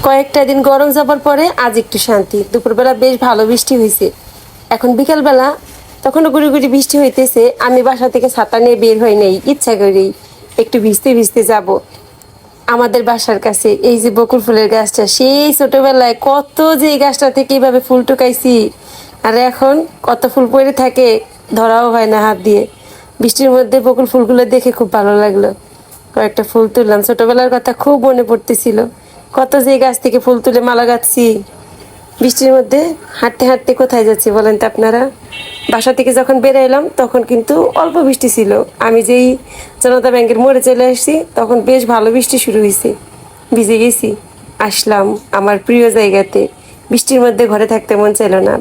কয়েকটা দিন গরম যাবার পরে আজ একটু শান্তি। দুপুরবেলা বেশ ভালো বৃষ্টি হয়েছে। এখন বিকালবেলা তখনও গুড়ি গুড়ি বৃষ্টি হইতেছে। আমি বাসা থেকে ছাতা নিয়ে বের হই নাই, ইচ্ছা করেই একটু ভিজতে ভিজতে যাব আমাদের বাসার কাছে। এই যে বকুল ফুলের গাছটা, সেই ছোটবেলায় কত যে এই গাছটা থেকে এইভাবে ফুল টুকাইছি, আর এখন কত ফুল পড়ে থাকে, ধরাও হয় না হাত দিয়ে। বৃষ্টির মধ্যে বকুল ফুলগুলো দেখে খুব ভালো লাগলো। কয়েকটা ফুল তুললাম, ছোটবেলার কথা খুব মনে পড়তেছিল। কত যে গাছ থেকে ফুল তুলে মালা গাচ্ছি। বৃষ্টির মধ্যে হাঁটতে হাঁটতে কোথায় যাচ্ছি বলেন তো আপনারা? বাসা থেকে যখন বের এলাম তখন কিন্তু অল্প বৃষ্টি ছিল। আমি যেই জনতা ব্যাংকের মোড়ে চলে আসছি তখন বেশ ভালো বৃষ্টি শুরু হয়েছে। ভিজে গেছি, আসলাম আমার প্রিয় জায়গাতে। বৃষ্টির মধ্যে ঘরে থাকতে মন চাইল না।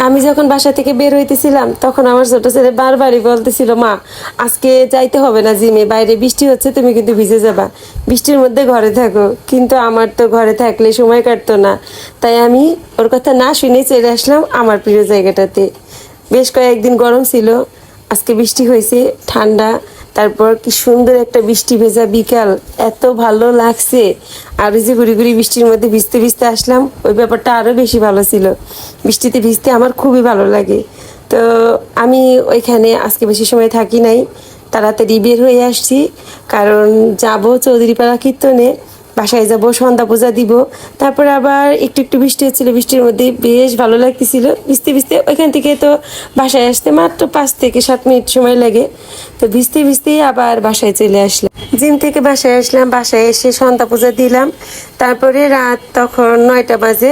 আমি যখন বাসা থেকে বের হইতেছিলাম তখন আমার ছোট ছেলে বারবারই বলতেছিল, মা আজকে যাইতে হবে না জিমে, বাইরে বৃষ্টি হচ্ছে, তুমি কিন্তু ভিজে যাবা, বৃষ্টির মধ্যে ঘরে থাকো। কিন্তু আমার তো ঘরে থাকলে সময় কাটতো না, তাই আমি ওর কথা না শুনে চলে আসলাম আমার প্রিয় জায়গাটাতে। বেশ কয়েকদিন গরম ছিল, আজকে বৃষ্টি হয়েছে, ঠান্ডা। তারপর কি সুন্দর একটা বৃষ্টি ভেজা বিকাল, এত ভালো লাগছে। আর ওই যে গুড়ি গুড়ি বৃষ্টির মধ্যে ভিজতে ভিজতে আসলাম, ওই ব্যাপারটা আরও বেশি ভালো ছিল। বৃষ্টিতে ভিজতে আমার খুবই ভালো লাগে। তো আমি ওইখানে আজকে বেশি সময় থাকি নাই, তাড়াতাড়ি বের হয়ে আসছি। কারণ যাব চৌধুরীপাড়া কীর্তনে, বাসায় যাব, সন্ধ্যা পূজা দিব। তারপরে আবার একটু একটু বৃষ্টি হচ্ছিল, বৃষ্টির মধ্যে বেশ ভালো লাগতেছিল। ভিজতে ভিজতে ওইখান থেকে তো বাসায় আসতে মাত্র 5 থেকে 7 মিনিট সময় লাগে। তো ভিজতে ভিজতেই আবার বাসায় চলে আসলাম। জিম থেকে বাসায় আসলাম, বাসায় এসে সন্ধ্যা পূজা দিলাম। তারপরে রাত তখন 9টা বাজে।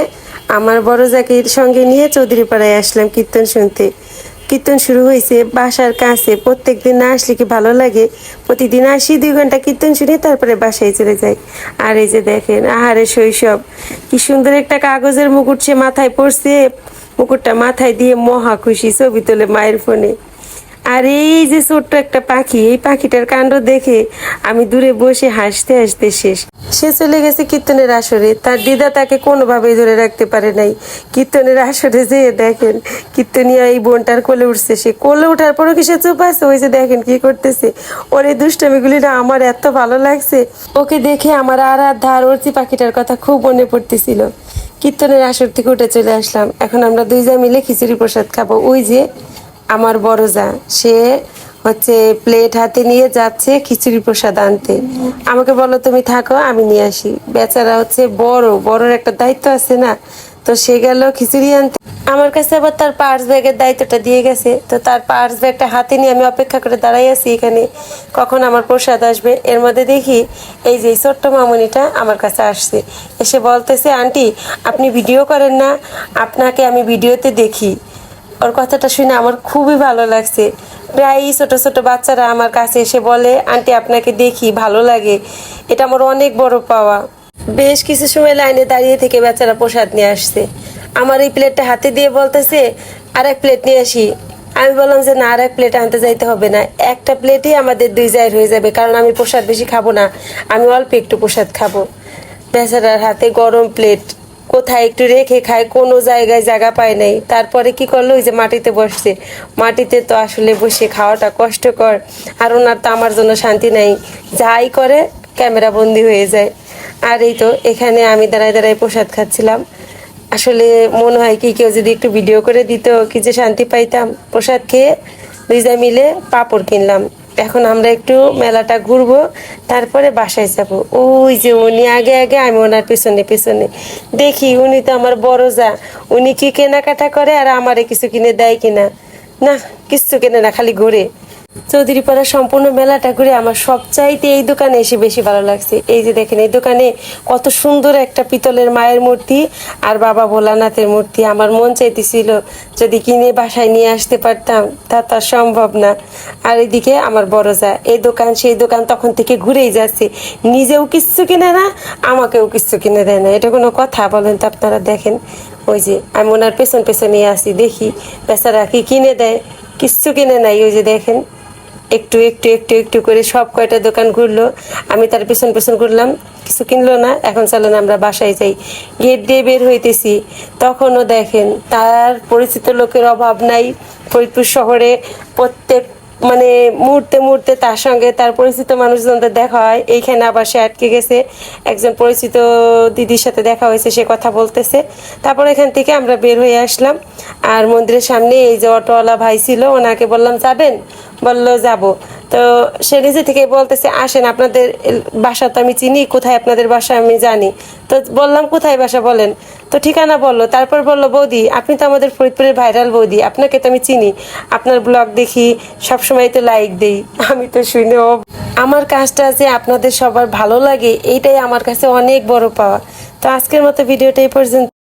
আমার বড় জাকির সঙ্গে নিয়ে চৌধুরীপাড়ায় আসলাম কীর্তন শুনতে। কীর্তন শুরু হয়েছে বাসার কাছে। প্রত্যেক দিন না আসলে কি ভালো লাগে? প্রতিদিন আসি, 2 ঘন্টা কীর্তন শুনি, তারপরে বাসায় চলে যাই। আর এই যে দেখেন, আহারে শৈশব, কি সুন্দর একটা কাগজের মুকুট সে মাথায় পড়ছে। মুকুটটা মাথায় দিয়ে মহা খুশি, ছবি তোলে মায়ের ফোনে। আর এই যে ছোট্ট একটা পাখি, এই পাখিটার কাণ্ড দেখে আমি দূরে বসে হাসতে হাসতে শেষ। সে চলে গেছে কীর্তনের আসরে, তার দিদা তাকে কোনোভাবেই ধরে রাখতে পারে নাই। কীর্তনের আসরে যেয়ে দেখেন কীর্তনিয়া এই বোনটার কোলে উঠছে। সে কোলে ওঠার পরও কি সে চুপ আছে? ওই যে দেখেন কি করতেছে। ওর এই দুষ্টামিগুলি না আমার এত ভালো লাগছে। ওকে দেখে আমার আর ধার অর্চি পাখিটার কথা খুব মনে পড়তেছিল। কীর্তনের আসর থেকে উঠে চলে আসলাম। এখন আমরা 2 জন মিলে খিচুড়ি প্রসাদ খাবো। ওই যে আমার বড় যা, সে হচ্ছে প্লেট হাতে নিয়ে যাচ্ছে খিচুড়ি প্রসাদ আনতে। আমাকে বলো তুমি থাকো, আমি নিয়ে আসি। বেচারা হচ্ছে বড়র একটা দায়িত্ব আছে না, তো সে গেল খিচুড়ি আনতে। আমার কাছে আবার তার পার্স ব্যাগের দায়িত্বটা দিয়ে গেছে। তো তার পার্স ব্যাগটা হাতে নিয়ে আমি অপেক্ষা করে দাঁড়াই আছি এখানে, কখন আমার প্রসাদ আসবে। এর মধ্যে দেখি এই যে ছোট্ট মামুনিটা আমার কাছে আসছে, এসে বলতেছে, আন্টি আপনি ভিডিও করেন না? আপনাকে আমি ভিডিওতে দেখি। ওর কথাটা শুনে আমার খুবই ভালো লাগছে। প্রায়ই ছোট ছোট বাচ্চারা আমার কাছে এসে বলে, আন্টি আপনাকে দেখি, ভালো লাগে। এটা আমার অনেক বড় পাওয়া। বেশ কিছু সময় লাইনে দাঁড়িয়ে থেকে বেচারা প্রসাদ নিয়ে আসছে। আমার এই প্লেটটা হাতে দিয়ে বলতেছে, আর এক প্লেট নিয়ে আসি। আমি বললাম যে না, আর এক প্লেট আনতে যাইতে হবে না, একটা প্লেটই আমাদের 2 জায়ের হয়ে যাবে, কারণ আমি প্রসাদ বেশি খাবো না, আমি অল্প একটু প্রসাদ খাবো। বেচারার হাতে গরম প্লেট, কোথায় একটু রেখে খায়, কোনো জায়গায় জায়গা পায় নাই। তারপরে কি করলো, ওই যে মাটিতে বসছে। মাটিতে তো আসলে বসে খাওয়াটা কষ্টকর, আর ওনার তো আমার জন্য শান্তি নাই, যাই করে ক্যামেরা বন্দি হয়ে যায়। আর এই তো এখানে আমি দাঁড়ায় দাঁড়ায় প্রসাদ খাচ্ছিলাম। আসলে মনে হয় কি কেউ যদি একটু ভিডিও করে দিত, কি যে শান্তি পাইতাম। প্রসাদ খেয়ে 2 জন মিলে পাঁপড় কিনলাম। এখন আমরা একটু মেলাটা ঘুরবো, তারপরে বাসায় যাব। ওই যে উনি আগে আগে, আমি ওনার পেছনে পেছনে। দেখি উনি তো আমার বড় যা, উনি কি কেনাকাটা করে আর আমারে কিছু কিনে দেয় কিনা। না, কিচ্ছু কেনে না, খালি ঘুরে। চৌধুরীপাড়া সম্পূর্ণ মেলাটা ঘুরে আমার সবচাইতে এই দোকানে এসে বেশি ভালো লাগছে। এই যে দেখেন, এই দোকানে কত সুন্দর একটা পিতলের মায়ের মূর্তি আর বাবা ভোলানাথের মূর্তি। আমার মন চাইতেছিল যদি কিনে বাসায় নিয়ে আসতে পারতাম, তা তো সম্ভব না। আর এদিকে আমার বড় যা, এই দোকান সেই দোকান তখন থেকে ঘুরেই যাচ্ছে, নিজেও কিচ্ছু কিনে না, আমাকেও কিচ্ছু কিনে দেয় না। এটা কোনো কথা বলেন তো আপনারা? দেখেন ওই যে আমি ওনার পেছন পেছনে আসি, দেখি বেচারা কি কিনে দেয়। কিচ্ছু কিনে নাই। ওই যে দেখেন, একটু একটু একটু একটু করে সব কয়টা দোকান ঘুরলো, আমি তার পেছন পেছন ঘুরলাম, কিছু কিনলো না। এখন চলেন আমরা বাসায় যাই। গেট দিয়ে বের হইতেছি, তখনও দেখেন তার পরিচিত লোকের অভাব নাই। ফরিদপুর শহরে প্রত্যেক মানে মুহূর্তে মুহূর্তে তার সঙ্গে তার পরিচিত মানুষজনদের দেখা হয়। এইখানে আবার সে আটকে গেছে, একজন পরিচিত দিদির সাথে দেখা হয়েছে, সে কথা বলতেছে। তারপর এখান থেকে আমরা বের হয়ে আসলাম। আর মন্দিরের সামনে এই যে অটোওয়ালা ভাই ছিল, ওনাকে বললাম যাবেন, বললো যাব। তো সে নিজে থেকে বলতেছে আসেন, আপনাদের বাসা তো আমি চিনি, কোথায় আপনাদের বাসা আমি জানি। তো বললাম কোথায় বাসা বলেন, তো ঠিকানা বললো। তারপর বললো বৌদি আপনি তো আমাদের ফরিদপুরের ভাইরাল বৌদি, আপনাকে তো আমি চিনি, আপনার ব্লগ দেখি, সবসময় তো লাইক দেই। আমি তো শুনে আমার কাজটা যে আপনাদের সবার ভালো লাগে, এইটাই আমার কাছে অনেক বড় পাওয়া। তো আজকের মতো ভিডিওটা এই পর্যন্ত।